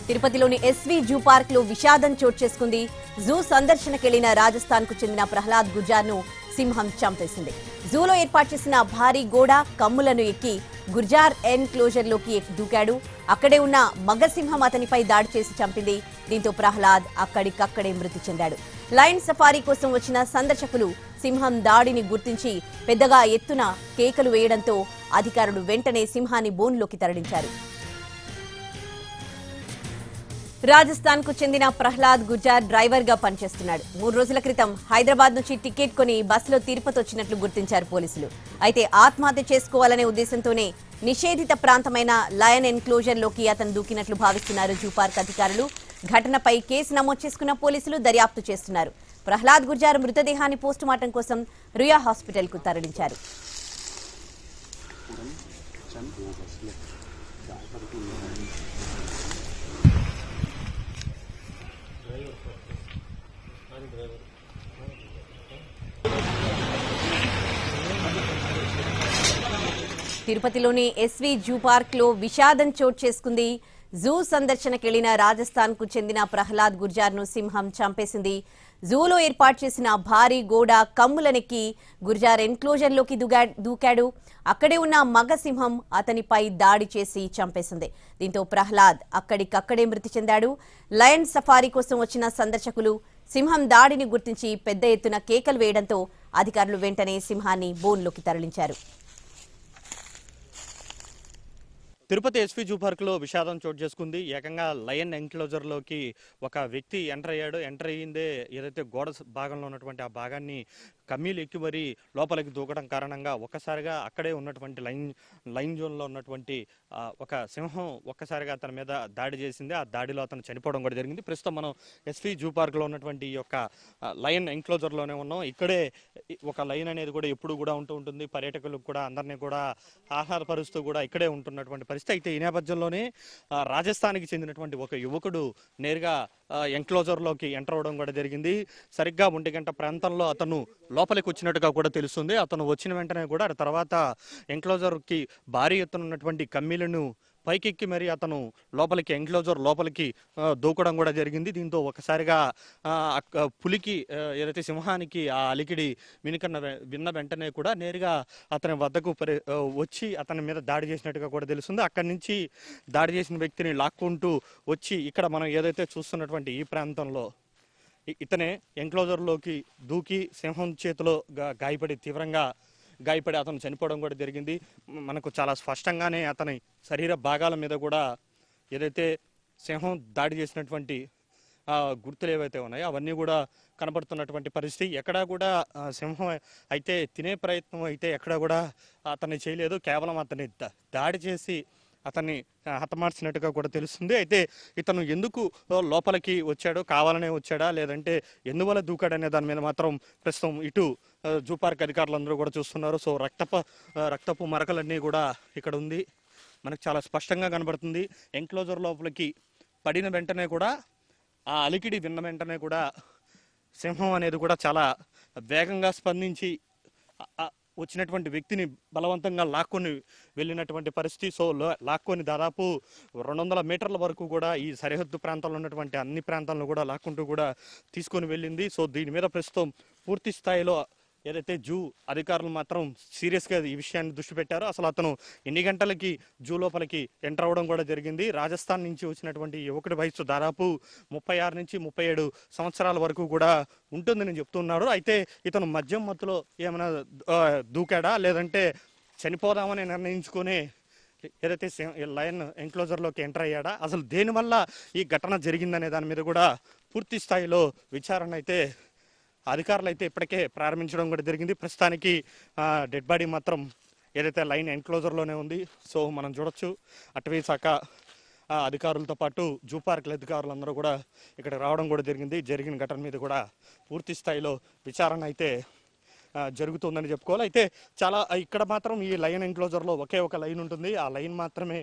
తిరుపతిలోని SV zoo park లో విషాదం చోటు చేసుకుంది. జూ సందర్శనకెళ్లిన రాజస్థాన్ కు చెందిన ప్రహ్లాద్ గుర్జార్ ను సింహం చంపేసింది. జూలో ఏర్పాటు చేసిన భారీ గోడ కమ్ములను ఎక్కి గుర్జార్ ఎన్క్లోజర్ లోకి దూకాడు. అక్కడే ఉన్న మగసింహం అతనిపై దాడి చేసి చంపింది. దీంతో ప్రహ్లాద్ అక్కడికక్కడే మృతి చెందాడు. లయన్ సఫారీ కోసం వచ్చిన సందర్శకులు సింహం దాడిని గుర్తించి పెద్దగా ఎత్తున కేకలు వేయడంతో అధికారులు వెంటనే సింహాన్ని బోన్లోకి తరలించారు. రాజస్థాన్ కు చెందిన ప్రహ్లాద్ గుర్జార్ డ్రైవర్ గా పనిచేస్తున్నాడు. 3 రోజుల క్రితం హైదరాబాద్ నుంచి టికెట్ కొని బస్సులో తిరుపతి వచ్చినట్లు గుర్తించారు పోలీసులు. అయితే ఆత్మహత్య చేసుకోవాలనే ఉద్దేశంతోనే నిషేధిత ప్రాంతమైన లయన్ ఎన్క్లోజర్ లోకి అతను దూకినట్లు భావిస్తున్నారు జూ పార్క్ అధికారులు. ఘటనపై కేసు నమోదు చేసుకున్న పోలీసులు దర్యాప్తు చేస్తున్నారు. ప్రహ్లాద్ గుర్జార్ మృతదేహాన్ని పోస్టుమార్టం కోసం రుయా హాస్పిటల్ కు తరలించారు. తిరుపతిలోని ఎస్వి జూ పార్క్ లో విషాదం చోటు చేసుకుంది. జూ సందర్శనకెళ్లిన రాజస్థాన్ కు చెందిన ప్రహ్లాద్ గుర్జార్ ను సింహం చంపేసింది. జూలో ఏర్పాటు చేసిన భారీ గోడ కమ్ములనెక్కి గుర్జార్ ఎన్క్లోజర్ లోకి దూకాడు. అక్కడే ఉన్న మగ సింహం అతనిపై దాడి చేసి చంపేసింది. దీంతో ప్రహ్లాద్ అక్కడికక్కడే మృతి చెందాడు. లయన్ సఫారీ కోసం వచ్చిన సందర్శకులు సింహం దాడిని గుర్తించి పెద్ద ఎత్తున కేకలు వేయడంతో అధికారులు వెంటనే సింహాన్ని బోన్లోకి తరలించారు. తిరుపతి ఎస్వి జూ పార్క్లో విషాదం చోటు చేసుకుంది. ఏకంగా లయన్ ఎన్క్లోజర్లోకి ఒక వ్యక్తి ఎంటర్ అయ్యాడు. ఎంటర్ అయ్యిందే ఏదైతే గోడ భాగంలో ఉన్నటువంటి ఆ భాగాన్ని కమ్మీలు ఎక్కి మరీ లోపలికి దూకడం కారణంగా ఒక్కసారిగా అక్కడే ఉన్నటువంటి లైన్ జోన్లో ఉన్నటువంటి ఒక సింహం ఒక్కసారిగా అతని మీద దాడి చేసింది. ఆ దాడిలో అతను చనిపోవడం కూడా జరిగింది. ప్రస్తుతం మనం ఎస్వి జూ పార్క్లో ఉన్నటువంటి ఈ యొక్క లయన్ ఎన్క్లోజర్లోనే ఉన్నాం. ఇక్కడే ఒక లైన్ అనేది కూడా ఎప్పుడు కూడా ఉంటూ ఉంటుంది. పర్యాటకులకు కూడా అందరినీ కూడా ఆహ్లాదపరుస్తూ కూడా ఇక్కడే ఉంటున్నటువంటి పరిస్థితి. అయితే ఈ నేపథ్యంలోనే రాజస్థాన్కి చెందినటువంటి ఒక యువకుడు నేరుగా ఎన్క్లోజర్లోకి ఎంటర్ అవడం కూడా జరిగింది. సరిగ్గా 1 గంట ప్రాంతంలో అతను లోపలికి వచ్చినట్టుగా కూడా తెలుస్తుంది. అతను వచ్చిన వెంటనే కూడా తర్వాత ఎన్క్లోజర్కి భారీ ఎత్తున ఉన్నటువంటి కమ్మీలను పైకెక్కి మరి అతను లోపలికి ఎన్క్లోజర్ లోపలికి దూకడం కూడా జరిగింది. దీంతో ఒకసారిగా పులికి ఏదైతే సింహానికి ఆ అలికిడి విన్న వెంటనే కూడా నేరుగా అతని వద్దకు వచ్చి అతని మీద దాడి చేసినట్టుగా కూడా తెలుస్తుంది. అక్కడి నుంచి దాడి చేసిన వ్యక్తిని లాక్కుంటూ వచ్చి ఇక్కడ మనం ఏదైతే చూస్తున్నటువంటి ఈ ప్రాంతంలో ఇతనే ఎన్క్లోజర్లోకి దూకి సింహం చేతిలో తీవ్రంగా గాయపడి అతను చనిపోవడం కూడా జరిగింది. మనకు చాలా స్పష్టంగానే అతని శరీర భాగాల మీద కూడా ఏదైతే సింహం దాడి చేసినటువంటి గుర్తులు ఏవైతే ఉన్నాయో అవన్నీ కూడా కనబడుతున్నటువంటి పరిస్థితి. ఎక్కడా కూడా సింహం అయితే తినే ప్రయత్నం అయితే ఎక్కడా కూడా అతన్ని చేయలేదు. కేవలం అతన్ని దాడి చేసి అతన్ని హతమార్చినట్టుగా కూడా తెలుస్తుంది. అయితే ఇతను ఎందుకు లోపలికి వచ్చాడో, కావాలనే వచ్చాడా లేదంటే ఎందువల్ల దూకాడనే దాని మీద మాత్రం ప్రస్తుతం ఇటు జూ పార్క్ అధికారులందరూ కూడా చూస్తున్నారు. సో రక్తపు మరకలన్నీ కూడా ఇక్కడ ఉంది, మనకు చాలా స్పష్టంగా కనబడుతుంది. ఎన్క్లోజర్ లోపలికి పడిన వెంటనే కూడా ఆ అలికిడి విన్న వెంటనే కూడా సింహం అనేది కూడా చాలా వేగంగా స్పందించి వచ్చినటువంటి వ్యక్తిని బలవంతంగా లాక్కొని వెళ్ళినటువంటి పరిస్థితి. సో లాక్కొని దాదాపు 200 మీటర్ల వరకు కూడా ఈ సరిహద్దు ప్రాంతంలో ఉన్నటువంటి అన్ని ప్రాంతాలను కూడా లాక్కుంటూ కూడా తీసుకొని వెళ్ళింది. సో దీని మీద ప్రస్తుతం పూర్తి స్థాయిలో ఏదైతే జూ అధికారులు మాత్రం సీరియస్గా ఈ విషయాన్ని దృష్టి పెట్టారో, అసలు అతను ఎన్ని గంటలకి జూ లోపలికి ఎంటర్ అవ్వడం కూడా జరిగింది. రాజస్థాన్ నుంచి వచ్చినటువంటి యువకుడి వయసు దాదాపు 36 నుంచి 37 సంవత్సరాల వరకు కూడా ఉంటుందని చెప్తున్నారు. అయితే ఇతను మద్యం మత్తులో ఏమైనా దూకాడా లేదంటే చనిపోదామని నిర్ణయించుకొని ఏదైతే లయన్ ఎన్క్లోజర్లోకి ఎంటర్ అయ్యాడా, అసలు దేనివల్ల ఈ ఘటన జరిగిందనే దాని మీద కూడా పూర్తి స్థాయిలో విచారణ అయితే అధికారులు అయితే ఇప్పటికే ప్రారంభించడం కూడా జరిగింది. ప్రస్తుతానికి డెడ్ బాడీ మాత్రం ఏదైతే లైన్ ఎన్క్లోజర్లోనే ఉంది. సో మనం చూడొచ్చు అటవీ శాఖ అధికారులతో పాటు జూ పార్క్ అధికారులందరూ కూడా ఇక్కడ రావడం కూడా జరిగింది. జరిగిన ఘటన మీద కూడా పూర్తి స్థాయిలో విచారణ అయితే జరుగుతుందని చెప్పుకోవాలి. అయితే చాలా ఇక్కడ మాత్రం ఈ లైన్ ఎన్క్లోజర్లో ఒకే ఒక లైన్ ఉంటుంది. ఆ లైన్ మాత్రమే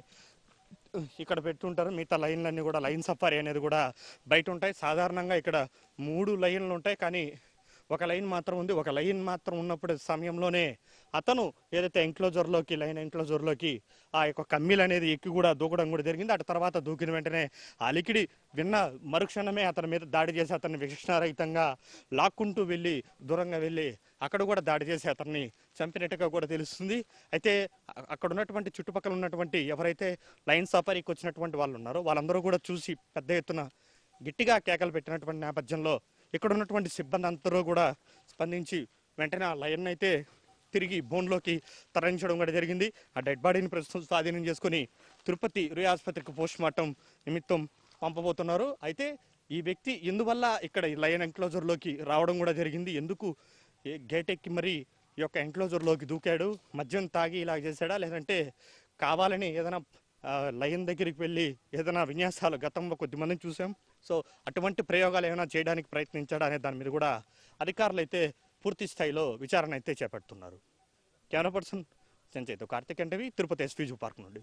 ఇక్కడ పెట్టుంటారు. మిగతా లైన్లన్నీ కూడా లైన్ సఫారీ అనేది కూడా బయట ఉంటాయి. సాధారణంగా ఇక్కడ 3 లైన్లు ఉంటాయి, కానీ ఒక లైన్ మాత్రం ఉంది. ఒక లైన్ మాత్రం ఉన్నప్పుడు సమయంలోనే అతను ఏదైతే ఎంక్లోజర్లోకి లైన్ ఎంక్లోజర్లోకి ఆ యొక్క కమ్మీలు అనేది ఎక్కి కూడా దూకడం కూడా జరిగింది. అటు తర్వాత దూకిన వెంటనే అలికిడి విన్న మరుక్షణమే అతని మీద దాడి చేసి అతన్ని విచక్షణారహితంగా లాక్కుంటూ వెళ్ళి దూరంగా వెళ్ళి అక్కడ కూడా దాడి చేసి అతన్ని చంపినట్టుగా కూడా తెలుస్తుంది. అయితే అక్కడ ఉన్నటువంటి చుట్టుపక్కల ఉన్నటువంటి ఎవరైతే లైన్ సఫారీకి వచ్చినటువంటి వాళ్ళు ఉన్నారో వాళ్ళందరూ కూడా చూసి పెద్ద ఎత్తున గట్టిగా కేకలు పెట్టినటువంటి నేపథ్యంలో ఇక్కడ ఉన్నటువంటి సిబ్బంది అందరూ కూడా స్పందించి వెంటనే ఆ లయన్ అయితే తిరిగి బోన్లోకి తరలించడం కూడా జరిగింది. ఆ డెడ్ బాడీని ప్రస్తుతం స్వాధీనం చేసుకుని తిరుపతి రుయ్ ఆసుపత్రికి పోస్ట్ మార్టం నిమిత్తం పంపబోతున్నారు. అయితే ఈ వ్యక్తి ఎందువల్ల ఇక్కడ ఈ లయన్ ఎంక్లోజర్లోకి రావడం కూడా జరిగింది, ఎందుకు గేట్ ఎక్కి మరి ఈ యొక్క ఎంక్లోజర్లోకి దూకాడు, మద్యం తాగి ఇలా చేశాడా, లేదంటే కావాలని ఏదైనా లయన్ దగ్గరికి వెళ్ళి ఏదైనా విన్యాసాలు గతంలో కొద్దిమందిని చూసాం. సో అటువంటి ప్రయోగాలు ఏమైనా చేయడానికి ప్రయత్నించాడా అనే దాని మీద కూడా అధికారులు అయితే పూర్తి స్థాయిలో విచారణ అయితే చేపడుతున్నారు. కెమెరా పర్సన్ సంజయ్తో Karthik NTV, Tirupati SV zoo park నుండి.